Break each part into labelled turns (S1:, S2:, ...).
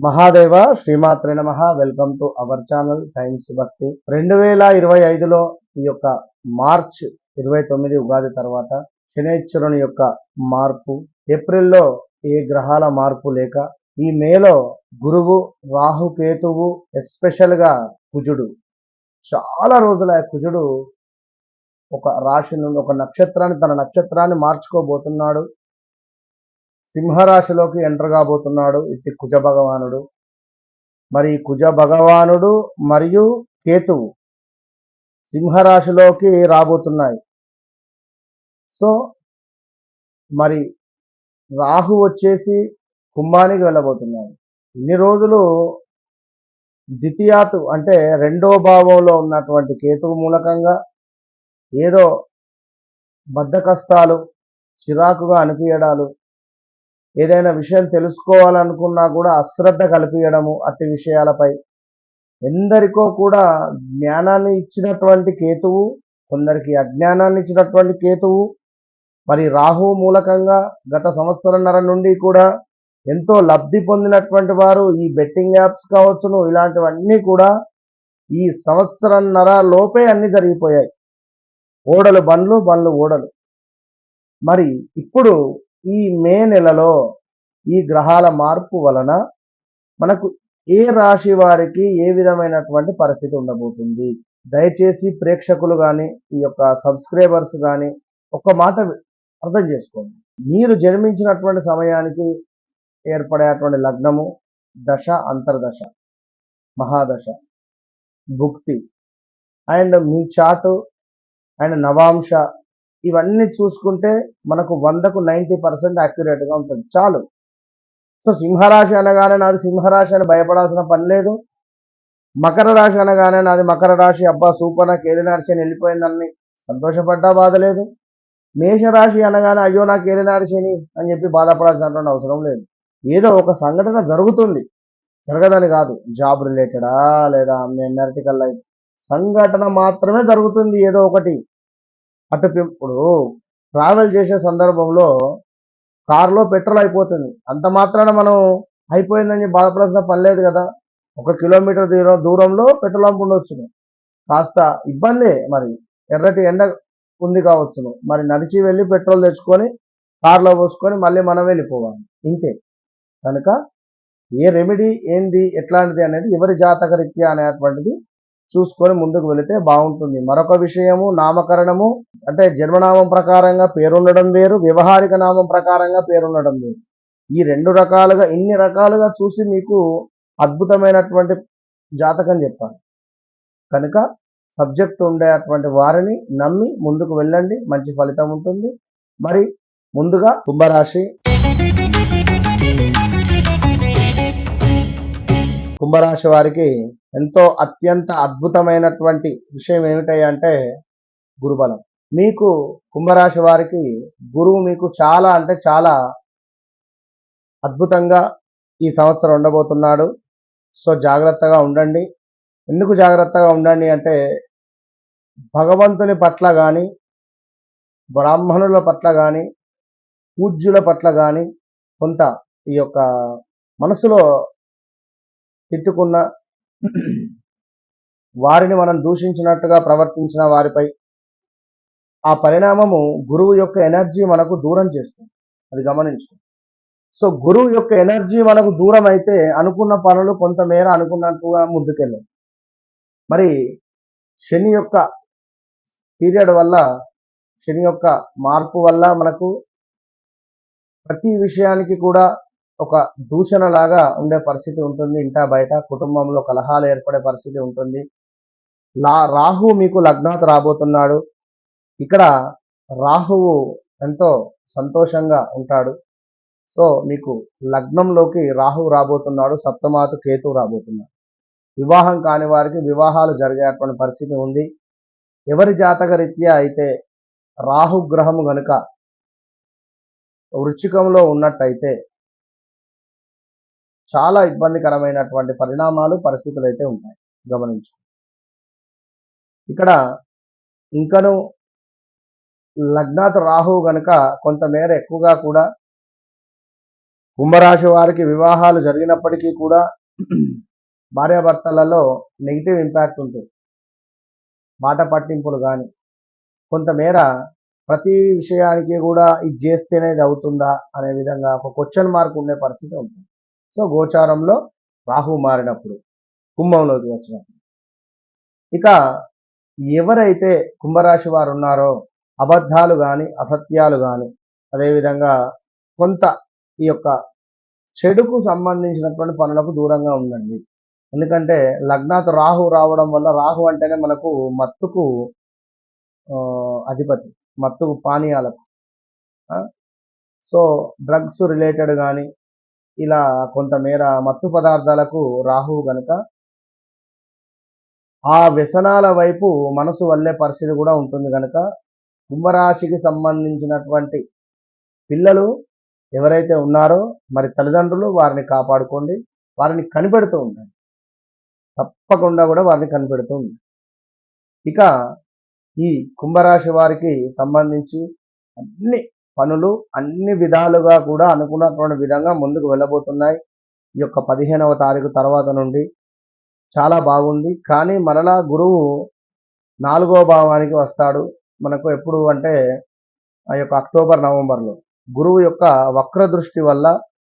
S1: మహాదేవ శ్రీమాత్రే నమః. Welcome to our channel times భక్తి. 2025లో ఈ యొక్క మార్చ్ 29 ఉగాది తర్వాత శనైశ్వరుని యొక్క మార్పు, ఏప్రిల్లో ఏ గ్రహాల మార్పు లేక ఈ మేలో గురువు, రాహు, కేతువు, ఎస్పెషల్ గా కుజుడు, చాలా రోజుల కుజుడు ఒక రాశి నుండి ఒక నక్షత్రాన్ని, తన నక్షత్రాన్ని మార్చుకోబోతున్నాడు. సింహరాశిలోకి ఎంటర్ కాబోతున్నాడు ఇట్టి కుజ భగవానుడు. మరి కుజ భగవానుడు మరియు కేతువు సింహరాశిలోకి రాబోతున్నాయి. సో మరి రాహు వచ్చేసి కుంభానికి వెళ్ళబోతున్నాడు. ఇన్ని రోజులు ద్వితీయాతు అంటే రెండో భావంలో ఉన్నటువంటి కేతువు మూలకంగా ఏదో బద్ధకస్తాలు, చిరాకుగా అనిపించడాలు, ఏదైనా విషయం తెలుసుకోవాలనుకున్నా కూడా అశ్రద్ధ కల్పించడము, అట్టి విషయాలపై ఎందరికో కూడా జ్ఞానాన్ని ఇచ్చినటువంటి కేతువు, కొందరికి అజ్ఞానాన్ని ఇచ్చినటువంటి కేతువు. మరి రాహు మూలకంగా గత సంవత్సరంన్నర నుండి కూడా ఎంతో లబ్ధి పొందినటువంటి వారు ఈ బెట్టింగ్ యాప్స్ కావచ్చును, ఇలాంటివన్నీ కూడా ఈ సంవత్సరంన్నర లోపే అన్ని జరిగిపోయాయి. ఓడలు బండ్లు, బండ్లు ఓడలు. మరి ఇప్పుడు ఈ మే నెలలో ఈ గ్రహాల మార్పు వలన మనకు ఏ రాశి వారికి ఏ విధమైనటువంటి పరిస్థితి ఉండబోతుంది? దయచేసి ప్రేక్షకులు కానీ, ఈ యొక్క సబ్స్క్రైబర్స్ కానీ ఒక్క మాట అర్థం చేసుకోండి. మీరు జన్మించినటువంటి సమయానికి ఏర్పడేటువంటి లగ్నము, దశ, అంతర్దశ, మహాదశ, భుక్తి అండ్ మీ చాటు అండ్ నవాంశ, ఇవన్నీ చూసుకుంటే మనకు 100కు 90% యాక్యురేట్గా ఉంటుంది. చాలు. సో సింహరాశి అనగానే నాది సింహరాశి అని భయపడాల్సిన పని లేదు. మకర రాశి అనగానే నాది మకర రాశి, అబ్బా సూపర్, నాకు ఏలినాటి శని వెళ్ళిపోయిందని సంతోషపడ్డా బాధ లేదు. మేషరాశి అనగానే అయ్యో నాకు ఏలినాటి శని అని చెప్పి బాధపడాల్సినటువంటి అవసరం లేదు. ఏదో ఒక సంఘటన జరుగుతుంది, జరగదని కాదు. జాబ్ రిలేటెడా లేదా మెరిటికల్ లైఫ్ సంఘటన మాత్రమే జరుగుతుంది ఏదో ఒకటి. అటు ఇప్పుడు ట్రావెల్ చేసే సందర్భంలో కారులో పెట్రోల్ అయిపోతుంది, అంత మాత్రాన మనం అయిపోయిందని బాధపడాల్సిన పని లేదు కదా. 1 కిలోమీటర్ దూరంలో పెట్రోల్ పంప్ ఉండొచ్చును, కాస్త ఇబ్బందే. మరి ఎర్రటి ఎండ ఉంది కావచ్చును, మరి నడిచి వెళ్ళి పెట్రోల్ తెచ్చుకొని కారులో పోసుకొని మళ్ళీ మనం వెళ్ళిపోవాలి, ఇంతే. కనుక ఏ రెమెడీ ఏంది, ఎట్లాంటిది అనేది ఎవరి జాతక రీత్యా అనేటువంటిది చూసుకొని ముందుకు వెళితే బాగుంటుంది. మరొక విషయము, నామకరణము అంటే జన్మనామం ప్రకారంగా పేరుండడం వేరు, వ్యవహారిక నామం ప్రకారంగా పేరుండడం వేరు. ఈ 2 రకాలుగా, ఇన్ని రకాలుగా చూసి మీకు అద్భుతమైనటువంటి జాతకం చెప్పాలి. కనుక సబ్జెక్ట్ ఉండేటువంటి వారిని నమ్మి ముందుకు వెళ్ళండి, మంచి ఫలితం ఉంటుంది. మరి ముందుగా కుంభరాశి. కుంభరాశి వారికి ఎంతో అత్యంత అద్భుతమైనటువంటి విషయం ఏమిటంటే గురుబలం. మీకు కుంభరాశి వారికి గురువు మీకు చాలా అంటే చాలా అద్భుతంగా ఈ సంవత్సరం ఉండబోతున్నాడు. సో జాగ్రత్తగా ఉండండి. ఎందుకు జాగ్రత్తగా ఉండండి అంటే భగవంతుని పట్ల కానీ, బ్రాహ్మణుల పట్ల కానీ, పూజ్యుల పట్ల కానీ కొంత ఈ యొక్క మనసులో తిట్టుకున్న, వారిని మనం దూషించినట్టుగా ప్రవర్తించిన వారిపై ఆ పరిణామము గురువు యొక్క ఎనర్జీ మనకు దూరం చేస్తుంది, అది గమనించుకోండి. సో గురువు యొక్క ఎనర్జీ మనకు దూరం అయితే అనుకున్న పనులు కొంతమేర అనుకున్నట్టుగా ముందుకెళ్ళాం. మరి శని యొక్క పీరియడ్ వల్ల, శని యొక్క మార్పు వల్ల మనకు ప్రతి విషయానికి కూడా ఒక దూషణలాగా ఉండే పరిస్థితి ఉంటుంది. ఇంటా బయట కుటుంబంలో కలహాలు ఏర్పడే పరిస్థితి ఉంటుంది. రాహు మీకు లగ్నాత్ రాబోతున్నాడు. ఇక్కడ రాహువు ఎంతో సంతోషంగా ఉంటాడు. సో మీకు లగ్నంలోకి రాహు రాబోతున్నాడు, సప్తమాతు కేతువు రాబోతున్నాడు. వివాహం కాని వారికి వివాహాలు జరిగేటువంటి పరిస్థితి ఉంది. ఎవరి జాతక రీత్యా అయితే రాహుగ్రహము గనుక వృచ్చికంలో ఉన్నట్టయితే చాలా ఇబ్బందికరమైనటువంటి పరిణామాలు, పరిస్థితులు అయితే ఉంటాయి, గమనించు. ఇక్కడ ఇంకను లగ్నాత్ రాహు గనుక కొంతమేర ఎక్కువగా కూడా కుంభరాశి వారికి వివాహాలు జరిగినప్పటికీ కూడా భార్యాభర్తలలో నెగిటివ్ ఇంపాక్ట్ ఉంటుంది. మాట పట్టింపులు కానీ కొంతమేర ప్రతి విషయానికి కూడా ఇది చేస్తేనే ఇది అవుతుందా అనే విధంగా ఒక క్వశ్చన్ మార్క్ ఉండే పరిస్థితి ఉంటుంది. సో గోచారంలో రాహు మారినప్పుడు కుంభంలోకి వచ్చినప్పుడు ఇక ఎవరైతే కుంభరాశి వారు ఉన్నారో అబద్ధాలు కానీ అసత్యాలు కానీ అదేవిధంగా కొంత ఈ యొక్క చెడుకు సంబంధించినటువంటి పనులకు దూరంగా ఉండండి. ఎందుకంటే లగ్నాత్ రాహు రావడం వల్ల రాహు అంటేనే మనకు మత్తుకు అధిపతి, మత్తుకు పానీయాలకు. సో డ్రగ్స్ రిలేటెడ్ కానీ ఇలా కొంతమేర మత్తు పదార్థాలకు రాహువు గనుక ఆ వ్యసనాల వైపు మనసు వల్లే పరిస్థితి కూడా ఉంటుంది కనుక కుంభరాశికి సంబంధించినటువంటి పిల్లలు ఎవరైతే ఉన్నారో మరి తల్లిదండ్రులు వారిని కాపాడుకోండి, వారిని కనిపెడుతూ ఉండండి, తప్పకుండా కూడా వారిని కనిపెడుతూ ఉండండి. ఇక ఈ కుంభరాశి వారికి సంబంధించి అన్ని పనులు అన్ని విధాలుగా కూడా అనుకున్నటువంటి విధంగా ముందుకు వెళ్ళబోతున్నాయి. ఈ యొక్క 15వ తారీఖు తర్వాత నుండి చాలా బాగుంది. కానీ మరలా గురువు 4వ భావానికి వస్తాడు మనకు ఎప్పుడు అంటే ఆ యొక్క అక్టోబర్ నవంబర్లో. గురువు యొక్క వక్ర దృష్టి వల్ల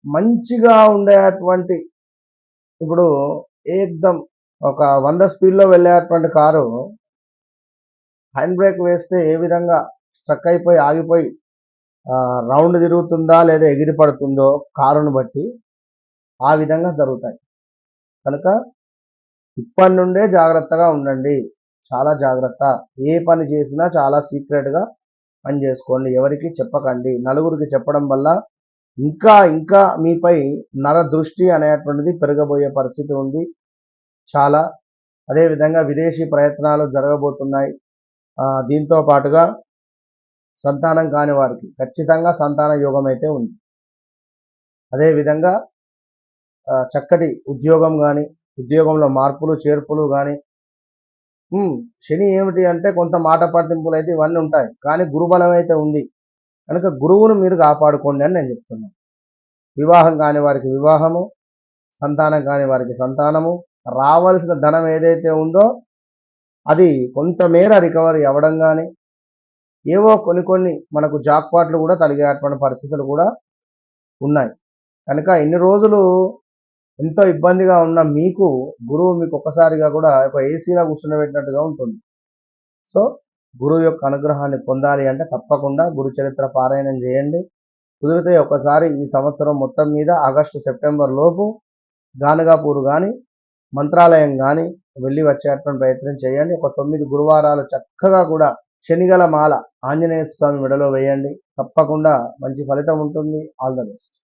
S1: మంచిగా ఉండేటువంటి ఇప్పుడు ఏకదం ఒక 100 స్పీడ్లో వెళ్ళేటువంటి కారు హ్యాండ్ బ్రేక్ వేస్తే ఏ విధంగా స్ట్రక్ అయిపోయి ఆగిపోయి రౌండ్ తిరుగుతుందా లేదా ఎగిరి పడుతుందో కారును బట్టి ఆ విధంగా జరుగుతాయి. కనుక ఇప్పటి నుండే జాగ్రత్తగా ఉండండి, చాలా జాగ్రత్త. ఏ పని చేసినా చాలా సీక్రెట్గా పని చేసుకోండి, ఎవరికి చెప్పకండి. నలుగురికి చెప్పడం వల్ల ఇంకా ఇంకా మీపై నర దృష్టి అనేటువంటిది పెరగబోయే పరిస్థితి ఉంది చాలా. అదేవిధంగా విదేశీ ప్రయత్నాలు జరగబోతున్నాయి. దీంతో పాటుగా సంతానం కాని వారికి ఖచ్చితంగా సంతాన యోగం అయితే ఉంది. అదేవిధంగా చక్కటి ఉద్యోగం కానీ ఉద్యోగంలో మార్పులు చేర్పులు కానీ శని ఏమిటి అంటే కొంత మాట పట్టింపులు అయితే ఇవన్నీ ఉంటాయి, కానీ గురుబలం అయితే ఉంది కనుక గురువును మీరు కాపాడుకోండి అని నేను చెప్తున్నాను. వివాహం కాని వారికి వివాహము, సంతానం కాని వారికి సంతానము, రావాల్సిన ధనం ఏదైతే ఉందో అది కొంతమేర రికవరీ అవ్వడం కానీ ఏవో కొన్ని మనకు జాక్పాట్లు కూడా తగిలేటువంటి పరిస్థితులు కూడా ఉన్నాయి. కనుక ఇన్ని రోజులు ఎంతో ఇబ్బందిగా ఉన్న మీకు గురువు మీకు ఒక్కసారిగా కూడా ఒక ఏసీలో కూర్చుండబెట్టినట్టుగా ఉంటుంది. సో గురువు యొక్క అనుగ్రహాన్ని పొందాలి అంటే తప్పకుండా గురు చరిత్ర పారాయణం చేయండి. కుదిరితే ఒకసారి ఈ సంవత్సరం మొత్తం మీద ఆగస్టు సెప్టెంబర్ లోపు గానగాపూర్ కానీ మంత్రాలయం కానీ వెళ్ళి వచ్చేటువంటి ప్రయత్నం చేయండి. ఒక 9 గురువారాలు చక్కగా కూడా శనిగల మాల ఆంజనేయ స్వామి మెడలో వేయండి, తప్పకుండా మంచి ఫలితం ఉంటుంది. All the best.